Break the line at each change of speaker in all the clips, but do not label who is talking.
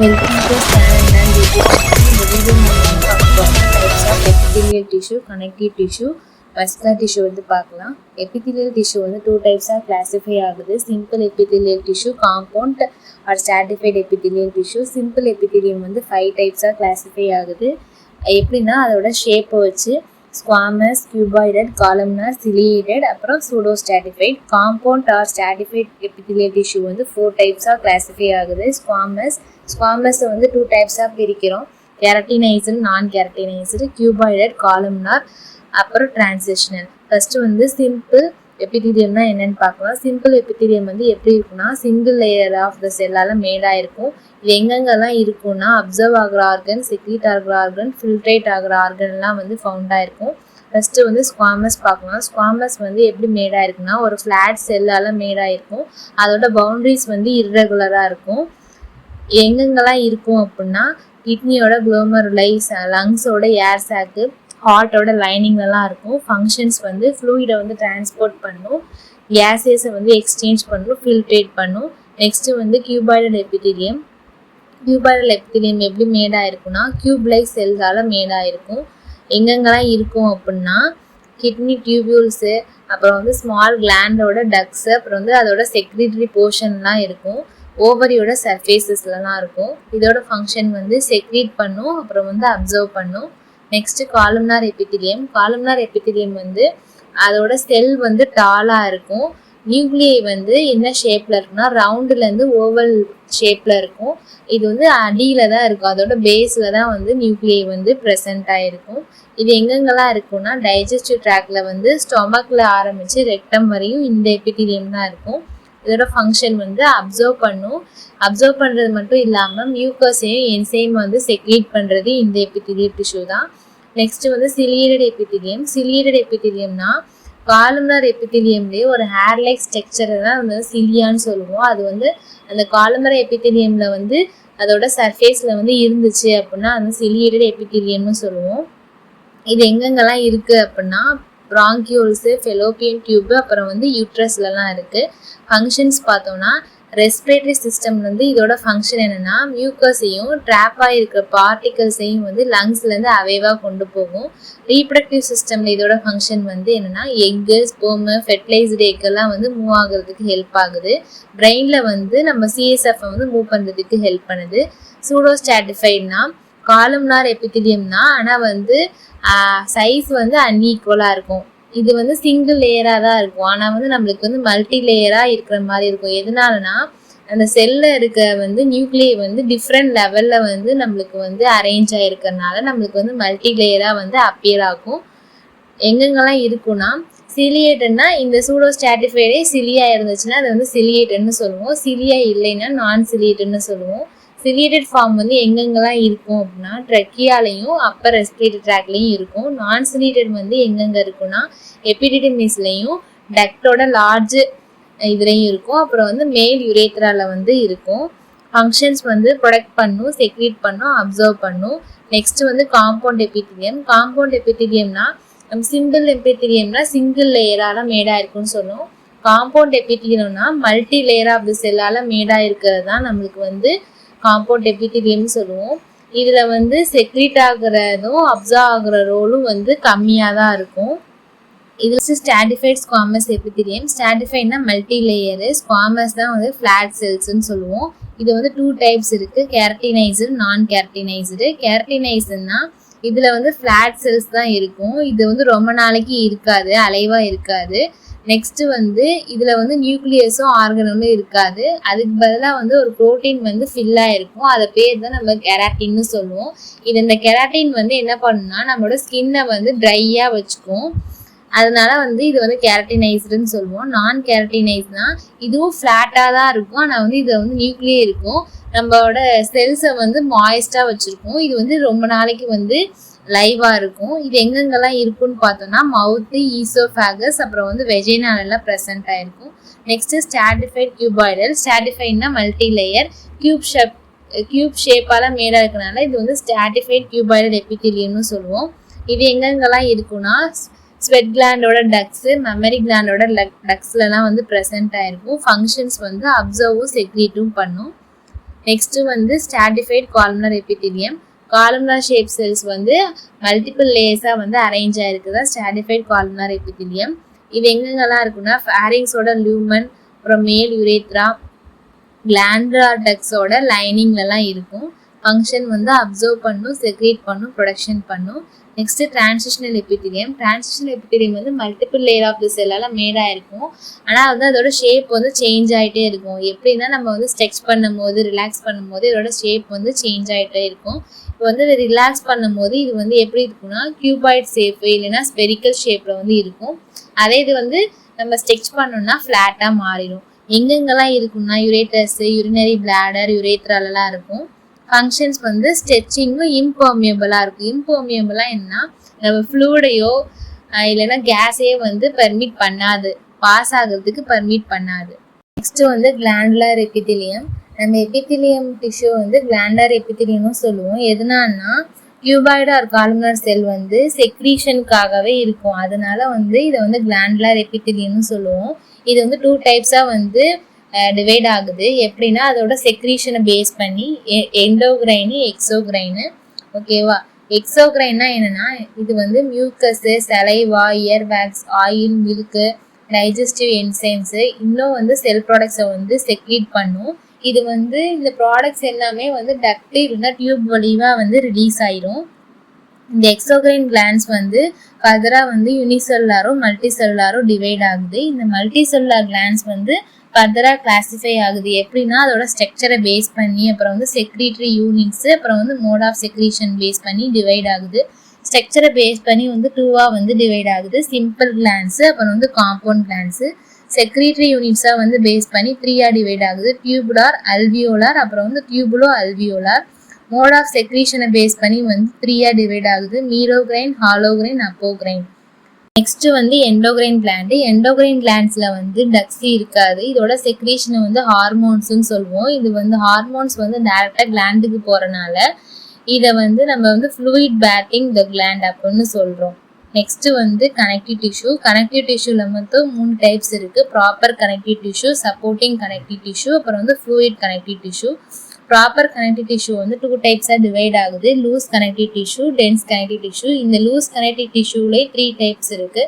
Welcome to Scan and YouTube. இந்த video மூலமாக பார்க்க போகிறோம் types of epithelial tissue, connective tissue, muscular tissue வந்து பார்க்கலாம். எபித்திலியல் டிஷ்யூ வந்து 2 டைப்ஸாக கிளாஸிஃபை ஆகுது. Simple epithelial tissue, compound or stratified epithelial tissue. Simple epithelium வந்து 5 டைப்ஸாக கிளாஸிஃபை ஆகுது. எப்படின்னா அதோட ஷேப்பை வச்சு ஸ்குவாமஸ், கியூபாய்டட், காலம்னார், சிலியேட்டட், அப்புறம் pseudostratified. Compound or stratified epithelial tissue வந்து 4 டைப்ஸாக கிளாஸிஃபை ஆகுது. ஸ்குவாமஸை வந்து 2 டைப்ஸாக பிரிக்கிறோம். கெரட்டினைஸ்டு, நான் கெரட்டினைஸ்டு, கியூபாய்டட், காலம்னார், அப்புறம் டிரான்சிஷனல். ஃபர்ஸ்ட் வந்து சிம்பிள் எபித்திலியம்னா என்னன்னு பார்க்கலாம். சிம்பிள் எபித்திலியம் வந்து எப்படி இருக்குன்னா சிங்கிள் லேயர் ஆஃப் த செல்லால் மேடாக இருக்கும். இது எங்கெங்கெல்லாம் இருக்குன்னா அப்சர்வ் ஆகிற ஆர்கன், செக்ரீட் ஆகிற ஆர்கன், ஃபில்ட்ரேட் ஆகிற ஆர்கன்லாம் வந்து ஃபவுண்டாக இருக்கும். ஃபர்ஸ்ட் வந்து ஸ்குவாமஸ் பார்க்கலாம். ஸ்குவாமஸ் வந்து எப்படி மேடாக இருக்குன்னா ஒரு ஃப்ளாட் செல்லால் மேடாக இருக்கும். அதோட பவுண்ட்ரிஸ் வந்து இர்ரெகுலராக இருக்கும். எங்கெங்கெல்லாம் இருக்கும் அப்படின்னா கிட்னியோட குளோமருலைஸ், லங்ஸோட ஏர் சாக்கு, ஹார்ட்டோட லைனிங்லலாம் இருக்கும். ஃபங்க்ஷன்ஸ் வந்து ஃப்ளூயிடை வந்து டிரான்ஸ்போர்ட் பண்ணும், கேஸஸை வந்து எக்ஸ்சேஞ்ச் பண்ணும், ஃபில்ட்ரேட் பண்ணும். நெக்ஸ்ட்டு வந்து கியூபாய்டல் எபித்திலியம். கியூபாய்டல் எபித்திலியம் எப்படி மேடாக இருக்குன்னா கியூப் லைக் செல்ஸால் மேடாக இருக்கும். எங்கெங்கெல்லாம் இருக்கும் அப்படின்னா கிட்னி டியூபியூல்ஸு, அப்புறம் வந்து ஸ்மால் கிளாண்டோட டக்ஸு, அப்புறம் வந்து அதோட செக்ரிட்டரி போர்ஷன்லாம் இருக்கும். ஓவரியோட சர்ஃபேஸஸ்லாம் இருக்கும். இதோட ஃபங்க்ஷன் வந்து செக்ரீட் பண்ணும், அப்புறம் வந்து அப்சர்வ் பண்ணும். Next columnar epithelium. Columnar epithelium வந்து அதோட செல் வந்து டாலாக இருக்கும். நியூக்ளியை வந்து என்ன ஷேப்பில் இருக்குன்னா ரவுண்டுலேருந்து ஓவல் ஷேப்பில் இருக்கும். இது வந்து அடியில் தான் இருக்கும். அதோட பேஸில் தான் வந்து நியூக்ளியை வந்து ப்ரெசென்ட் ஆகிருக்கும். இது எங்கெங்கெல்லாம் இருக்குன்னா டைஜஸ்டிவ் ட்ராக்ல வந்து ஸ்டொமக்கில் ஆரம்பித்து ரெக்டம் வரையும் இந்த எபித்திலியம் தான் இருக்கும். இதோட ஃபங்க்ஷன் வந்து அப்சர்வ் பண்ணும். அப்சர்வ் பண்ணுறது மட்டும் இல்லாமல் மியூக்கஸையும் என்சைம் வந்து செக்ரீட் பண்ணுறது இந்த எபித்திலியல் டிஷ்யூ தான். நெக்ஸ்ட் வந்து சிலியேட்டட் எபித்திலியம். சிலியேட்டட் எபித்திலியம்னா காலம்னார் எபித்திலியம்லேயே ஒரு ஹேர் லைக் ஸ்ட்ரக்சரை தான் வந்து சிலியான்னு சொல்லுவோம். அது வந்து அந்த காலம்னார் எபித்திலியமில் வந்து அதோட சர்ஃபேஸில் வந்து இருந்துச்சு அப்படின்னா அது சிலியேட்டட் எபித்திலியம்னு சொல்லுவோம். இது எங்கெங்கெல்லாம் இருக்குது அப்படின்னா ப்ராங்கியோல்ஸு, ஃபெலோப்பியன் டியூப், அப்புறம் வந்து யூட்ரஸ்லலாம் இருக்குது. ஃபங்க்ஷன்ஸ் பார்த்தோன்னா ரெஸ்பிரேட்டரி சிஸ்டம் வந்து இதோட ஃபங்க்ஷன் என்னென்னா மியூக்கஸையும் ட்ராப்பாக இருக்கிற பார்ட்டிகல்ஸையும் வந்து லங்ஸ்லேருந்து அவைவாக கொண்டு போகும். ரீப்ரடக்டிவ் சிஸ்டமில் இதோட ஃபங்க்ஷன் வந்து என்னென்னா எக்கு, ஸ்பெர்மு, ஃபெர்டிலைஸ்டு எக்கெல்லாம் வந்து மூவ் ஆகுறதுக்கு ஹெல்ப் ஆகுது. பிரெயினில் வந்து நம்ம சிஎஸ்எஃப்பை வந்து மூவ் பண்ணுறதுக்கு ஹெல்ப் பண்ணுது. சூடோஸ்டாட்டிஃபைட்னா காலம்னார் எபித்திலியம்னா ஆனால் வந்து சைஸ் வந்து அன்ஈக்குவலாக இருக்கும். இது வந்து சிங்கிள் லேயராக தான் இருக்கும். ஆனால் வந்து நம்மளுக்கு வந்து மல்டி லேயராக இருக்கிற மாதிரி இருக்கும். எதனாலனா அந்த செல்லில் இருக்க வந்து நியூக்ளியை வந்து டிஃப்ரெண்ட் லெவலில் வந்து நம்மளுக்கு வந்து அரேஞ்ச் ஆகிருக்கிறதுனால நம்மளுக்கு வந்து மல்டி லேயராக வந்து அப்பியர் ஆகும். எங்கெங்கெல்லாம் இருக்குன்னா சிலியேட்டட்னா இந்த சூடோஸ்டாட்டிஃபைடே சிலியா இருந்துச்சுன்னா அது வந்து சிலியேட்டட்னு சொல்லுவோம். சிலியா இல்லைன்னா நான் சிலியேட்டட்னு சொல்லுவோம். சிலியேட்டட் ஃபார்ம் வந்து எங்கெங்கெல்லாம் இருக்கும் அப்படின்னா ட்ரக்கியாலையும் அப்பர் ரெஸ்பிரேட்டரி ட்ராக்லையும் இருக்கும். நான் சிலியேட்டட் வந்து எங்கெங்கே இருக்குன்னா எபிடிடிமிஸ்லையும் டக்டோட லார்ஜ் இதுலையும் இருக்கும். அப்புறம் வந்து மேல் யுரேத்ரால வந்து இருக்கும். ஃபங்க்ஷன்ஸ் வந்து ப்ரொடக்ட் பண்ணும், செக்ரீட் பண்ணும், அப்சர்வ் பண்ணும். நெக்ஸ்ட் வந்து காம்பவுண்ட் எபித்திலியம். காம்பவுண்ட் எபித்திலியம்னா சிங்கிள் எபித்திலியம்னா சிங்கிள் லேயரால மேடாக இருக்குன்னு சொல்லுவோம். காம்பவுண்ட் எபித்திலியம்னா மல்டி லேயர் ஆஃப் த செல்லால் மேடாக இருக்கிறது தான் நம்மளுக்கு வந்து காம்பவுண்ட் எபித்திலியம்னு சொல்லுவோம். இதில் வந்து செக்ரீட் ஆகுறதும் அப்சர்வ் ஆகுற ரோலும் வந்து கம்மியாக தான் இருக்கும். இது ஸ்ட்ராட்டிஃபைட் ஸ்குவாமஸ் எபித்திலியம். ஸ்ட்ராட்டிஃபைட்னா மல்டி லேயரு, ஸ்குவாமஸ் தான் வந்து ஃப்ளாட் செல்ஸ்ன்னு சொல்லுவோம். இது வந்து 2 டைப்ஸ் இருக்குது, கெரட்டினைஸ்டு, நான் கெரட்டினைஸ்டு. கெரட்டினைஸ்டுன்னா இதில் வந்து ஃப்ளாட் செல்ஸ் தான் இருக்கும். இது வந்து ரொம்ப நாளைக்கு இருக்காது, அலைவாக இருக்காது. நெக்ஸ்ட்டு வந்து இதில் வந்து நியூக்ளியஸும் ஆர்கனும் இருக்காது. அதுக்கு பதிலாக வந்து ஒரு ப்ரோட்டீன் வந்து ஃபில்லாக இருக்கும். அதை பேர் தான் நம்ம கெராட்டின்னு சொல்லுவோம். இந்த கெராட்டின் வந்து என்ன பண்ணுன்னா நம்மளோட ஸ்கின்னை வந்து ட்ரையாக வச்சுக்கும். அதனால வந்து இது வந்து கெரட்டினைஸ்டுன்னு சொல்லுவோம். நான் கெரட்டினைஸ்னா இதுவும் ஃப்ளாட்டாக தான் இருக்கும். ஆனால் வந்து இதில் வந்து நியூக்ளியே இருக்கும். நம்மளோட செல்ஸை வந்து மாய்ஸ்டாக வச்சுருக்கோம். இது வந்து ரொம்ப நாளைக்கு வந்து லைவாக இருக்கும். இது எங்கெங்கெல்லாம் இருக்குன்னு பார்த்தோம்னா மவுத்து, ஈசோஃபேகஸ், அப்புறம் வந்து வெஜைனாலெல்லாம் ப்ரெசென்ட் ஆகிருக்கும். Next stratified cuboidal. ஸ்ட்ராட்டிஃபைட்னா மல்டி லேயர், கியூப் ஷேப்பால் மேடாக இருக்கனால இது வந்து ஸ்ட்ராட்டிஃபைட் கியூபாய்டல் எபித்திலியம்னு சொல்லுவோம். இது எங்கெங்கெல்லாம் இருக்குன்னா ஸ்வெட் கிளாண்டோட டக்ஸு, மெமரி கிளாண்டோட டக்ஸ்லலாம் வந்து ப்ரெசென்ட் ஆகிருக்கும். ஃபங்க்ஷன்ஸ் வந்து அப்சர்வும் செக்ரீட்டும் பண்ணும். நெக்ஸ்ட் வந்து stratified columnar epithelium. Columnar shape cells வந்து மல்டிபிள் லேயர்ஸா வந்து அரேஞ்ச் ஆயிருக்குதா ஸ்ட்ராட்டிஃபைட் காலம்னார் எபித்திலியம். இது எங்கெங்கெல்லாம் இருக்குன்னா ஃபேரிங்ஸோட லூமன், அப்புறம் மேல் யுரேத்ரா, கிளாண்டுலர் டக்ஸோட லைனிங்லலாம் இருக்கும். ஃபங்க்ஷன் வந்து அப்சர்வ் பண்ணும், செக்ரேட் பண்ணும், ப்ரொடக்ஷன் பண்ணும். Next transitional epithelium. Transitional epithelium வந்து மல்டிபிள் லேயர் ஆஃப் தி செல்லால மேடாக இருக்கும். ஆனால் வந்து அதோட ஷேப் வந்து சேஞ்ச் ஆகிட்டே இருக்கும். எப்படின்னா நம்ம வந்து ஸ்ட்ரெச் பண்ணும் போது, ரிலாக்ஸ் பண்ணும் போது இதோட ஷேப் வந்து சேஞ்ச் ஆகிட்டே இருக்கும். இப்போ வந்து ரிலாக்ஸ் பண்ணும் போது இது வந்து எப்படி இருக்குன்னா கியூபாய்ட் ஷேப் இல்லைன்னா ஸ்பெரிக்கல் ஷேப்பில் வந்து இருக்கும். அதே இது வந்து நம்ம ஸ்ட்ரெச் பண்ணோம்னா ஃப்ளாட்டாக மாறிடும். எங்கெங்கெல்லாம் இருக்குன்னா யுரேட்டஸ், யூரினரி பிளாடர், யுரேத்ராலலாம் இருக்கும். ஃபங்க்ஷன்ஸ் வந்து ஸ்ட்ரெச்சிங்கும் இம்பர்மியபிளாக இருக்கும். இம்பர்மியபிளாக என்னன்னா நம்ம ஃப்ளூடையோ இல்லைன்னா கேஸையோ வந்து பர்மிட் பண்ணாது, பாஸ் ஆகிறதுக்கு பர்மிட் பண்ணாது. நெக்ஸ்ட் வந்து கிளாண்டுலர் எபித்திலியம். நம்ம எபித்திலியம் டிஷ்யூ வந்து கிளாண்டுலர் எபித்திலியம்னு சொல்லுவோம். எதனால்னா கியூபாய்டு ஆர் காலம்னார் செல் வந்து செக்ரீஷனுக்காகவே இருக்கும். அதனால வந்து இதை வந்து கிளாண்டுலர் எபித்திலியம்னு சொல்லுவோம். இது வந்து 2 டைப்ஸாக வந்து டிவைட் ஆகுது. எப்படின்னா அதோட செக்ரீஷனை பேஸ் பண்ணி எண்டோகிரைனு, எக்ஸோகிரைனு. ஓகேவா? எக்ஸோகிரைன்னா என்னன்னா இது வந்து mucus, saliva, ear wax, oil, milk, digestive enzymes, இன்னும் வந்து செல் ப்ராடக்ட்ஸை வந்து செக்ரீட் பண்ணும். இது வந்து இந்த ப்ராடக்ட்ஸ் எல்லாமே வந்து டக்ட் இல்லைன்னா டியூப் வழியாக வந்து ரிலீஸ் ஆயிரும். இந்த எக்ஸோகிரைன் கிளான்ஸ் வந்து ஃபர்தராக வந்து யூனிசெல்லாரும் மல்டிசெல்லாரும் டிவைட் ஆகுது. இந்த மல்டிசெல்லார் கிளான்ஸ் வந்து ஃபர்தராக கிளாஸிஃபை ஆகுது. எப்படின்னா அதோட ஸ்ட்ரக்சரை பேஸ் பண்ணி, அப்புறம் வந்து செக்ரீட்டரி யூனிட்ஸு, அப்புறம் வந்து மோட் ஆஃப் செக்ரீஷன் பேஸ் பண்ணி டிவைட் ஆகுது. ஸ்ட்ரக்சரை பேஸ் பண்ணி வந்து 2ஆக வந்து டிவைட் ஆகுது. சிம்பிள் கிளான்ஸு, அப்புறம் வந்து காம்பவுண்ட் கிளான்ஸு. செக்ரீட்டரி யூனிட்ஸாக வந்து பேஸ் பண்ணி 3ஆக டிவைட் ஆகுது. டியூபுலார், அல்வியோலார், அப்புறம் வந்து டியூபுலோ அல்வியோலார். மோட் ஆஃப் செக்ரீஷனை பேஸ் பண்ணி வந்து 3ஆக டிவைட் ஆகுது. மீரோகிரைன், ஹாலோகிரைன், அப்போகிரைன். நெக்ஸ்ட் வந்து எண்டோகிரைன் கிளாண்டு. எண்டோகிரைன் கிளாண்ட்ஸில் வந்து டக்ஸி இருக்காது. இதோட செக்ரீஷனை வந்து ஹார்மோன்ஸ்ன்னு சொல்லுவோம். இது வந்து ஹார்மோன்ஸ் வந்து டேரெக்டாக கிளாண்டுக்கு போகிறனால இதை வந்து நம்ம வந்து ஃப்ளூயிட் பேட்டிங் த கிளாண்ட் அப்படின்னு சொல்கிறோம். நெக்ஸ்ட் வந்து கனெக்டிவ் டிஷ்யூ. கனெக்டிவ் டிஷ்யூவில் மொத்தம் 3 டைப்ஸ் இருக்குது. Proper connective tissue, supporting connective tissue, அப்புறம் வந்து fluid connective tissue. Proper connective tissue வந்து 2 டைப்ஸாக டிவைட் ஆகுது. Loose connective tissue, dense connective tissue. இந்த லூஸ் கனெக்டிவ் டிஷ்யூலே 3 டைப்ஸ் இருக்குது.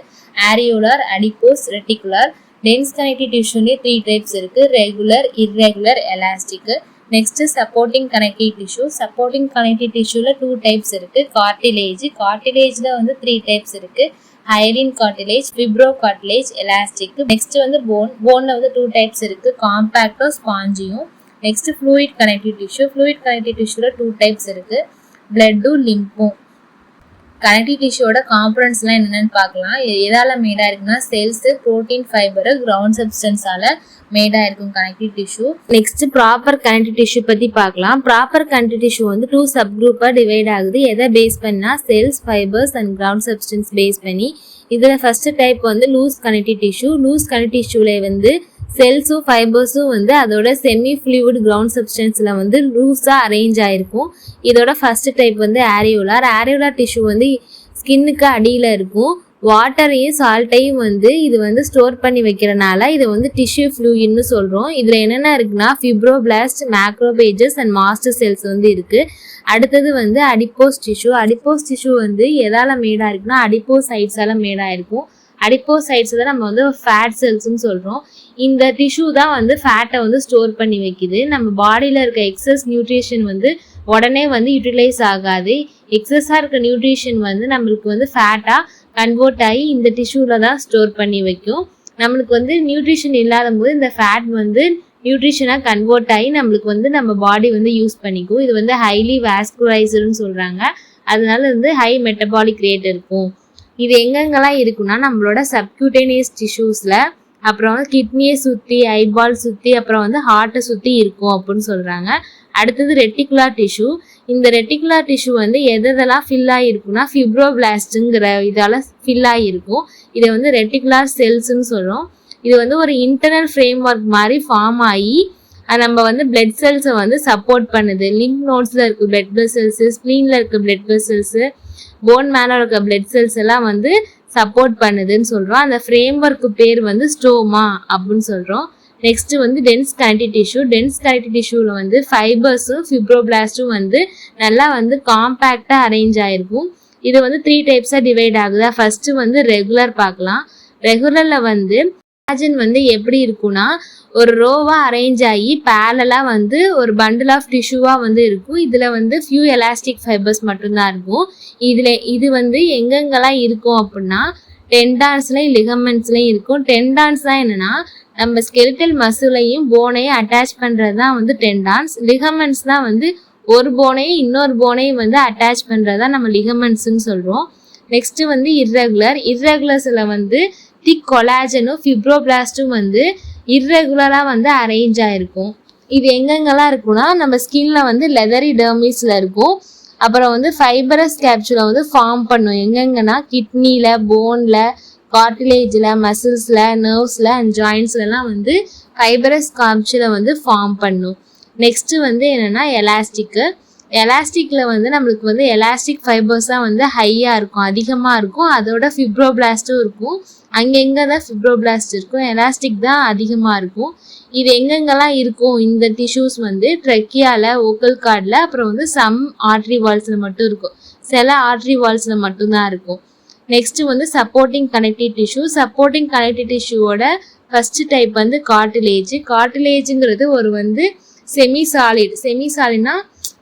Areolar, adipose, reticular. Dense connective டிஷ்யூலே 3 டைப்ஸ் இருக்குது. Regular, irregular, elastic. Next supporting connective tissue. Supporting connective டிஷ்யூல 2 types இருக்குது. கார்டிலேஜ். கார்டிலேஜில் வந்து 3 டைப்ஸ் இருக்குது. Hyaline cartilage, fibro cartilage, elastic. Next வந்து போன். போனில் வந்து 2 டைப்ஸ் இருக்குது. காம்பேக்டோ, ஸ்பாஞ்சியும். Next fluid connective tissue. Fluid connective டிஷ்யூல 2 டைப்ஸ் இருக்குது. பிளட்டும், லிம்பும். கனெக்டிவ் டிஷ்யூவோட காம்பனன்ட்ஸ்லாம் என்னென்னு பார்க்கலாம். எதால் மேடாக இருக்குன்னா செல்ஸு, ப்ரோட்டீன், ஃபைபரு, கிரவுண்ட் சப்ஸ்டன்ஸால் மேடாக இருக்கும் connective tissue. Next proper connective tissue பற்றி பார்க்கலாம். ப்ராப்பர் கனெக்டிவ் டிஷ்யூ வந்து 2 சப் குரூப்பாக டிவைட் ஆகுது. எதை பேஸ் பண்ணால் cells, fibres and ground substance base பண்ணி. இதில் ஃபர்ஸ்ட் டைப் வந்து loose connective tissue. Loose connective டிஷ்யூல வந்து செல்ஸும் ஃபைபர்ஸும் வந்து அதோட செமி ஃப்ளூயிட் கிரவுண்ட் சப்ஸ்டன்ஸில் வந்து லூஸாக அரேஞ்ச் ஆகிருக்கும். இதோட ஃபர்ஸ்ட் டைப் வந்து ஆரியோலார். ஆரியோலார் டிஷ்யூ வந்து ஸ்கின்னுக்கு அடியில் இருக்கும். வாட்டரையும் சால்ட்டையும் வந்து இது வந்து ஸ்டோர் பண்ணி வைக்கிறனால இதை வந்து டிஷ்யூ ஃப்ளூயிட்னு சொல்கிறோம். இதில் என்னென்ன இருக்குன்னா ஃபிப்ரோபிளாஸ்ட், மேக்ரோபேஜஸ் அண்ட் மாஸ்டர் செல்ஸ் வந்து இருக்குது. அடுத்தது வந்து அடிப்போஸ் டிஷ்யூ. அடிப்போஸ் டிஷ்யூ வந்து எதால் மேடாக இருக்குன்னா அடிப்போசைட்ஸால் மேடாக இருக்கும். அடிப்போசைட்ஸ் தான் நம்ம வந்து ஃபேட் செல்ஸ்ன்னு சொல்கிறோம். இந்த டிஷ்யூ தான் வந்து ஃபேட்டை வந்து ஸ்டோர் பண்ணி வைக்குது. நம்ம பாடியில் இருக்க எக்ஸஸ் நியூட்ரிஷன் வந்து உடனே வந்து யூட்டிலைஸ் ஆகாது. எக்ஸஸாக இருக்க நியூட்ரிஷன் வந்து நம்மளுக்கு வந்து ஃபேட்டாக கன்வெர்ட் ஆகி இந்த டிஷ்யூவில் தான் ஸ்டோர் பண்ணி வைக்கும். நம்மளுக்கு வந்து நியூட்ரிஷன் இல்லாத போது இந்த ஃபேட் வந்து நியூட்ரிஷனாக கன்வெர்ட் ஆகி நம்மளுக்கு வந்து நம்ம பாடி வந்து யூஸ் பண்ணிக்கும். இது வந்து ஹைலி வாஸ்குலைசர்னு சொல்கிறாங்க. அதனால வந்து ஹை மெட்டபாலிக் ரேட் இருக்கும். இது எங்கெங்கெல்லாம் இருக்குன்னா நம்மளோட சப்கியூட்டேனியஸ் டிஷ்யூஸில், அப்புறம் வந்து கிட்னியை சுற்றி, ஐபால் சுற்றி, அப்புறம் வந்து ஹார்ட்டை சுற்றி இருக்கும் அப்படின்னு சொல்கிறாங்க. அடுத்தது ரெட்டிகுலார் டிஷ்யூ. இந்த ரெட்டிகுலார் டிஷ்யூ வந்து எதெல்லாம் ஃபில் ஆகிருக்குன்னா ஃபிப்ரோபிளாஸ்ட்டுங்கிற இதால் ஃபில் ஆகிருக்கும். இதை வந்து ரெட்டிகுலார் செல்ஸ்ன்னு சொல்கிறோம். இது வந்து ஒரு இன்டர்னல் ஃப்ரேம் ஒர்க் மாதிரி ஃபார்ம் ஆகி நம்ம வந்து பிளட் செல்ஸை வந்து சப்போர்ட் பண்ணுது. லிம்ப் நோட்ஸில் இருக்க பிளட் வெசல்ஸு, ஸ்ப்ளீனில் இருக்க பிளட் வெசல்ஸு, போன் மேலே இருக்க பிளட் செல்ஸ் எல்லாம் வந்து சப்போர்ட் பண்ணுதுன்னு சொல்கிறோம். அந்த ஃப்ரேம் ஒர்க்கு பேர் வந்து ஸ்டோமா அப்படின்னு சொல்கிறோம். நெக்ஸ்ட் வந்து dense connective tissue. Dense connective டிஷ்யூவில் வந்து ஃபைபர்ஸும் ஃபிப்ரோபிளாஸ்டும் வந்து நல்லா வந்து காம்பேக்டாக அரேஞ்ச் ஆகிருக்கும். இது வந்து 3 டைப்ஸாக டிவைட் ஆகுதா. ஃபர்ஸ்ட் வந்து ரெகுலர் பார்க்கலாம். ரெகுலரில் வந்து கொலாஜன் வந்து எப்படி இருக்குன்னா ஒரு ரோவாக அரேஞ்ச் ஆகி பேரலாக வந்து ஒரு பண்டில் ஆஃப் டிஷ்யூவாக வந்து இருக்கும். இதில் வந்து ஃபியூ எலாஸ்டிக் ஃபைபர்ஸ் மட்டும்தான் இருக்கும். இது வந்து எங்கெங்கெல்லாம் இருக்கும் அப்படின்னா டெண்டான்ஸ்லையும் லிகமெண்ட்ஸ்லையும் இருக்கும். டெண்டான்ஸ் தான் என்னன்னா நம்ம ஸ்கெலிட்டல் மசிலையும் போனையும் அட்டாச் பண்ணுறது தான் வந்து டெண்டான்ஸ். லிகமெண்ட்ஸ் தான் வந்து ஒரு போனையும் இன்னொரு போனையும் வந்து அட்டாச் பண்ணுறது தான் நம்ம லிகமெண்ட்ஸ்ன்னு சொல்கிறோம். நெக்ஸ்ட் வந்து இர்ரெகுலர்ஸில் வந்து திக் கொலாஜனும் ஃபிப்ரோபிளாஸ்டும் வந்து இர்ரெகுலராக வந்து அரேஞ்ச் ஆகிருக்கும். இது எங்கெங்கெல்லாம் இருக்குன்னா நம்ம ஸ்கின்ல வந்து லெதரி டெர்மிஸில் இருக்கும். அப்புறம் வந்து ஃபைபரஸ் கேப்சூலை வந்து ஃபார்ம் பண்ணும். எங்கெங்கன்னா கிட்னியில், போனில், கார்டிலேஜில், மசில்ஸில், நர்வ்ஸில் அண்ட் ஜாயின்ஸ்லாம் வந்து ஃபைபரஸ் கேப்சூலை வந்து ஃபார்ம் பண்ணும். நெக்ஸ்ட்டு வந்து என்னென்னா எலாஸ்டிக்கில் வந்து நம்மளுக்கு வந்து எலாஸ்டிக் ஃபைபர்ஸ் தான் வந்து ஹையாக இருக்கும், அதிகமாக இருக்கும். அதோட ஃபிப்ரோபிளாஸ்ட்டும் இருக்கும். அங்கெங்கே தான் ஃபிப்ரோபிளாஸ்ட் இருக்கும், எலாஸ்டிக் தான் அதிகமாக இருக்கும். இது எங்கெங்கெல்லாம் இருக்கும் இந்த டிஷ்யூஸ் வந்து ட்ரெக்கியாவில், ஓக்கல் கார்டில், அப்புறம் வந்து சம் ஆர்ட்ரி வால்ஸில் மட்டும் இருக்கும். சில ஆர்ட்ரி வால்ஸில் மட்டும்தான் இருக்கும். நெக்ஸ்ட்டு வந்து supporting connective tissue. Supporting connective டிஷ்யூவோட ஃபஸ்ட்டு டைப் வந்து கார்டிலேஜுங்கிறது ஒரு வந்து செமி சாலிட்னா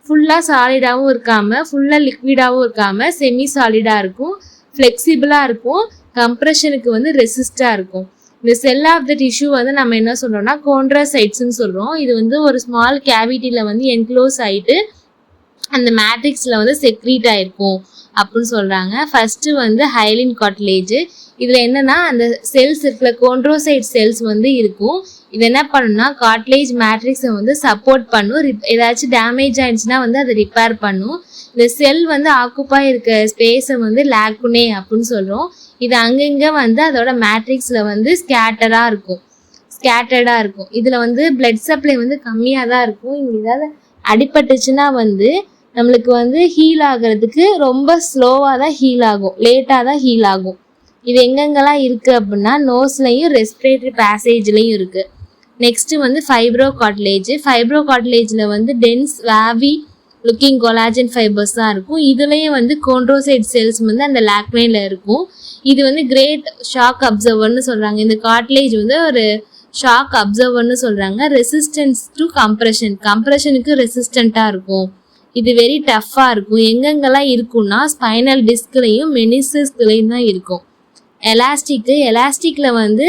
ஃபுல்லாக சாலிடாகவும் இருக்காமல் ஃபுல்லாக லிக்விடாகவும் இருக்காமல் செமி சாலிடாக இருக்கும், ஃப்ளெக்சிபிளாக இருக்கும், கம்ப்ரெஷனுக்கு வந்து ரெசிஸ்டாக இருக்கும். இந்த செல் ஆஃப் த டிஷ்யூ வந்து நம்ம என்ன சொல்கிறோம்னா கோண்ட்ரோசைட்ஸ்ன்னு சொல்கிறோம். இது வந்து ஒரு ஸ்மால் கேவிட்டியில் வந்து என்க்ளோஸ் ஆகிட்டு அந்த மேட்ரிக்ஸில் வந்து செக்ரீட் ஆகிருக்கும் அப்படின்னு சொல்கிறாங்க. ஃபஸ்ட்டு வந்து ஹைலின் கார்டிலேஜ். இதில் என்னென்னா அந்த செல்ஸ் இருக்கிற கோண்ட்ரோசைட் செல்ஸ் வந்து இருக்கும். இது என்ன பண்ணுன்னா கார்டிலேஜ் மேட்ரிக்ஸை வந்து சப்போர்ட் பண்ணும். ஏதாச்சும் டேமேஜ் ஆயிடுச்சுன்னா வந்து அதை ரிப்பேர் பண்ணும். இந்த செல் வந்து ஆக்குப்பா இருக்க ஸ்பேஸை வந்து லேக்குனே அப்படின்னு சொல்கிறோம். இது அங்கங்கே வந்து அதோட மேட்ரிக்ஸில் வந்து ஸ்கேட்டர்டாக இருக்கும். இதில் வந்து பிளட் சப்ளை வந்து கம்மியாக தான் இருக்கும். இங்கே ஏதாவது அடிபட்டுச்சுன்னா வந்து நம்மளுக்கு வந்து ஹீல் ஆகிறதுக்கு ரொம்ப ஸ்லோவாக தான் ஹீல் ஆகும், லேட்டாக தான் ஹீல் ஆகும். இது எங்கெங்கெல்லாம் இருக்குது அப்படின்னா நோஸ்லையும் ரெஸ்பிரேட்டரி பேசேஜ்லையும் இருக்குது. நெக்ஸ்ட்டு வந்து ஃபைப்ரோ கார்டிலேஜில் வந்து dense wavy looking collagen fibres தான் இருக்கும். இதுலேயும் வந்து கோண்ட்ரோசைட் செல்ஸ் வந்து அந்த லேக்னையில் இருக்கும். இது வந்து கிரேட் ஷாக் அப்சர்வர்னு சொல்கிறாங்க. இந்த கார்டிலேஜ் வந்து ஒரு ஷாக் அப்சர்வர்னு சொல்கிறாங்க. ரெசிஸ்டன்ஸ் டு கம்ப்ரெஷனுக்கு ரெசிஸ்டண்ட்டாக இருக்கும். இது வெரி டஃப்பாக இருக்கும். எங்கெங்கெல்லாம் இருக்குன்னா ஸ்பைனல் டிஸ்க்லையும் மெனிசஸ்லையும் தான் இருக்கும். எலாஸ்டிக்கில் வந்து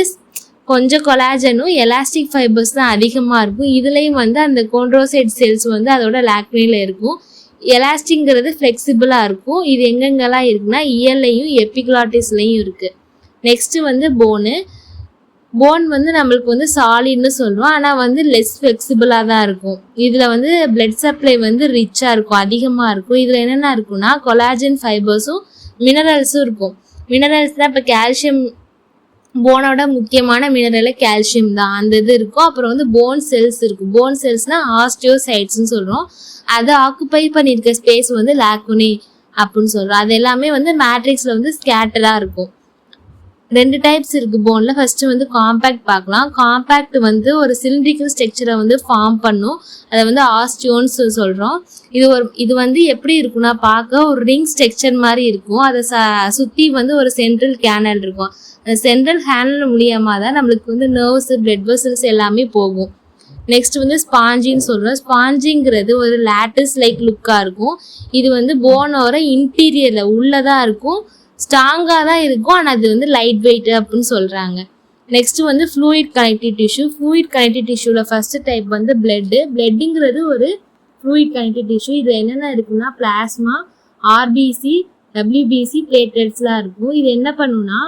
கொஞ்சம் கொலாஜனும் எலாஸ்டிக் ஃபைபர்ஸ் தான் அதிகமாக இருக்கும். இதுலேயும் வந்து அந்த கோண்ட்ரோசைட் செல்ஸ் வந்து அதோட லாக்னியில் இருக்கும். எலாஸ்டிக்ங்கிறது ஃப்ளெக்சிபிளாக இருக்கும். இது எங்கெங்கெல்லாம் இருக்குன்னா இயல்லையும் எபிக்ளாட்டிஸ்லையும் இருக்குது. நெக்ஸ்ட்டு வந்து போன் வந்து நம்மளுக்கு வந்து சாலிட்னு சொல்லுவோம். ஆனால் வந்து லெஸ் ஃப்ளெக்சிபிளாக தான் இருக்கும். இதில் வந்து பிளட் சப்ளை வந்து ரிச்சாக இருக்கும், அதிகமாக இருக்கும். இதில் என்னென்ன இருக்குன்னா கொலாஜன் ஃபைபர்ஸும் மினரல்ஸும் இருக்கும். மினரல்ஸ் தான் இப்போ கால்சியம், போனோட முக்கியமான மினரல் கால்சியம் தான், அந்த இது இருக்கும். அப்புறம் வந்து போன் செல்ஸ் இருக்கும். போன் செல்ஸ்னால் ஆஸ்டியோசைட்ஸ்ன்னு சொல்கிறோம். அதை ஆக்குப்பை பண்ணியிருக்க ஸ்பேஸ் வந்து லாக்குனே அப்படின்னு சொல்கிறோம். அது எல்லாமே வந்து மேட்ரிக்ஸில் வந்து ஸ்கேட்டராக இருக்கும். 2 டைப்ஸ் இருக்குது போனில். ஃபஸ்ட்டு வந்து காம்பேக்ட் பார்க்கலாம். காம்பேக்ட் வந்து ஒரு சிலிண்ட்ரிக்கல் ஸ்ட்ரக்சரை வந்து ஃபார்ம் பண்ணும். அதை வந்து ஆஸ்டியோன்ஸ் சொல்கிறோம். இது வந்து எப்படி இருக்குன்னா பார்க்க ஒரு ரிங் ஸ்ட்ரக்சர் மாதிரி இருக்கும். அதை சுற்றி வந்து ஒரு சென்ட்ரல் கேனல் இருக்கும். அந்த சென்ட்ரல் கேனல் மூலியமாக தான் நம்மளுக்கு வந்து நர்வ்ஸ், பிளட் வெசல்ஸ் எல்லாமே போகும். நெக்ஸ்ட் வந்து ஸ்பாஞ்சின்னு சொல்கிறோம். ஸ்பாஞ்சிங்கிறது ஒரு லேட்டிஸ் லைக் லுக்காக இருக்கும். இது வந்து போனோட இன்டீரியரில் உள்ளதாக இருக்கும், ஸ்ட்ராங்காக தான் இருக்கும். ஆனால் அது வந்து லைட் வெயிட் அப்படின்னு சொல்கிறாங்க. நெக்ஸ்ட் வந்து ஃப்ளூயிட் கனெக்டிவ் டிஷ்யூவில் ஃபர்ஸ்ட் டைப் வந்து பிளட்டுங்கிறது ஒரு ஃப்ளூயிட் கனெக்டிவ் டிஷ்யூ. இது என்னென்ன இருக்குன்னா பிளாஸ்மா, ஆர்பிசி, டபிள்யூபிசி, பிளேட்லெட்ஸ்லாம் இருக்கும். இது என்ன பண்ணுன்னா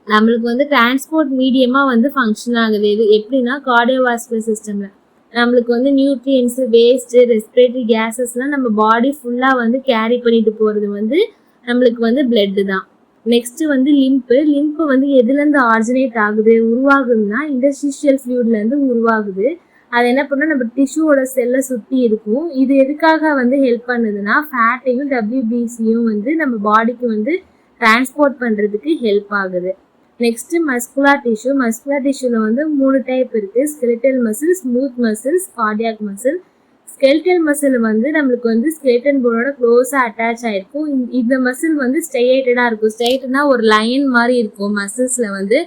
நம்மளுக்கு வந்து டிரான்ஸ்போர்ட் மீடியமாக வந்து ஃபங்க்ஷன் ஆகுது. இது எப்படின்னா கார்டியோவாஸ்குலர் சிஸ்டமில் நம்மளுக்கு வந்து நியூட்ரியன்ஸு, வேஸ்ட்டு, ரெஸ்பிரேட்டரி கேஸஸ்லாம் நம்ம பாடி ஃபுல்லாக வந்து கேரி பண்ணிட்டு போகிறது வந்து நம்மளுக்கு வந்து பிளட்டு தான். நெக்ஸ்ட்டு வந்து லிம்ப்பு வந்து எதுலேருந்து ஆரிஜினேட் ஆகுது, உருவாகுதுன்னா இன்டர்ஸ்டிஷியல் ஃப்ளூயிட்லேருந்து உருவாகுது. அது என்ன பண்ணால் நம்ம டிஷ்யூவோட செல்லை சுற்றி இருக்கும். இது எதுக்காக வந்து ஹெல்ப் பண்ணுதுன்னா ஃபேட்டையும் டபிள்யூபிசியும் வந்து நம்ம பாடிக்கு வந்து டிரான்ஸ்போர்ட் பண்ணுறதுக்கு ஹெல்ப் ஆகுது. நெக்ஸ்ட் மஸ்குலார் டிஷ்யூல வந்து 3 டைப் இருக்கு. Skeletal muscle, smooth muscles, cardiac muscle. Skeletal muscle வந்து நம்மளுக்கு வந்து ஸ்கெலிட்டன் போனோட க்ளோஸா அட்டாச் ஆயிருக்கும். இந்த மசில் வந்து ஸ்ட்ரெயிட்டடா இருக்கும். ஸ்ட்ரெயிட்னா ஒரு லைன் மாதிரி இருக்கும் மசில்ஸ்ல வந்து,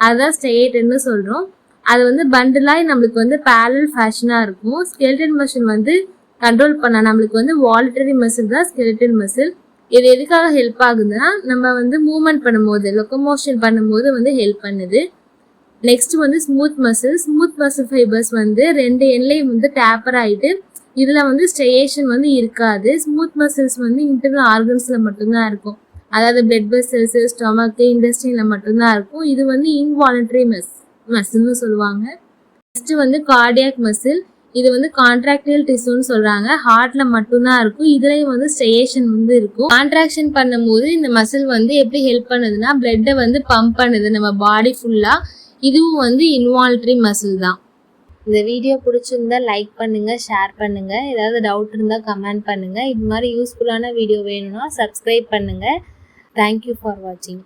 அதுதான் ஸ்ட்ரெயிட்னு சொல்றோம். அது வந்து பண்டிலாய் நம்மளுக்கு வந்து பேரல் ஃபேஷனா இருக்கும். ஸ்கெலிட்டன் மசில் வந்து கண்ட்ரோல் பண்ண நம்மளுக்கு வந்து வாலட்டரி மசில் தான் ஸ்கெலிட்டன் மசில். இது எதுக்காக ஹெல்ப் ஆகுதுன்னா நம்ம வந்து மூவ்மெண்ட் பண்ணும்போது, லொக்கோமோஷன் பண்ணும்போது வந்து ஹெல்ப் பண்ணுது. நெக்ஸ்ட் வந்து ஸ்மூத் மசில் ஃபைபர்ஸ் வந்து 2 எண்ட்லையும் வந்து டேப்பர் ஆயிட்டு இதுல வந்து ஸ்ட்ரெயேஷன் வந்து இருக்காது. ஸ்மூத் மசில்ஸ் வந்து இன்டர்னல் ஆர்கன்ஸ்ல மட்டும்தான் இருக்கும். அதாவது பிளட் வெசல்ஸ், ஸ்டொமக், இன்டெஸ்டைன்ல மட்டும்தான் இருக்கும். இது வந்து இன்வாலண்டரி மசில்னு சொல்லுவாங்க. நெக்ஸ்ட் வந்து கார்டியாக் மசில். இது வந்து கான்ட்ராக்டைல் டிஷ்யூன்னு சொல்றாங்க. ஹார்ட்ல மட்டும்தான் இருக்கும். இதுலயும் வந்து ஸ்ட்ரெயேஷன் வந்து இருக்கும். கான்ட்ராக்ஷன் பண்ணும்போது இந்த மசில் வந்து எப்படி ஹெல்ப் பண்ணுதுன்னா பிளட்டை வந்து பம்ப் பண்ணுது நம்ம பாடி ஃபுல்லா. இதுவும் வந்து இன்வாலண்டரி மசில் தான். இந்த வீடியோ பிடிச்சிருந்தா லைக் பண்ணுங்க, ஷேர் பண்ணுங்க. ஏதாவது டவுட் இருந்தால் கமெண்ட் பண்ணுங்க. இது மாதிரி யூஸ்ஃபுல்லான வீடியோ வேணும்னா சப்ஸ்கிரைப் பண்ணுங்க. தேங்க்யூ ஃபார் வாட்சிங்.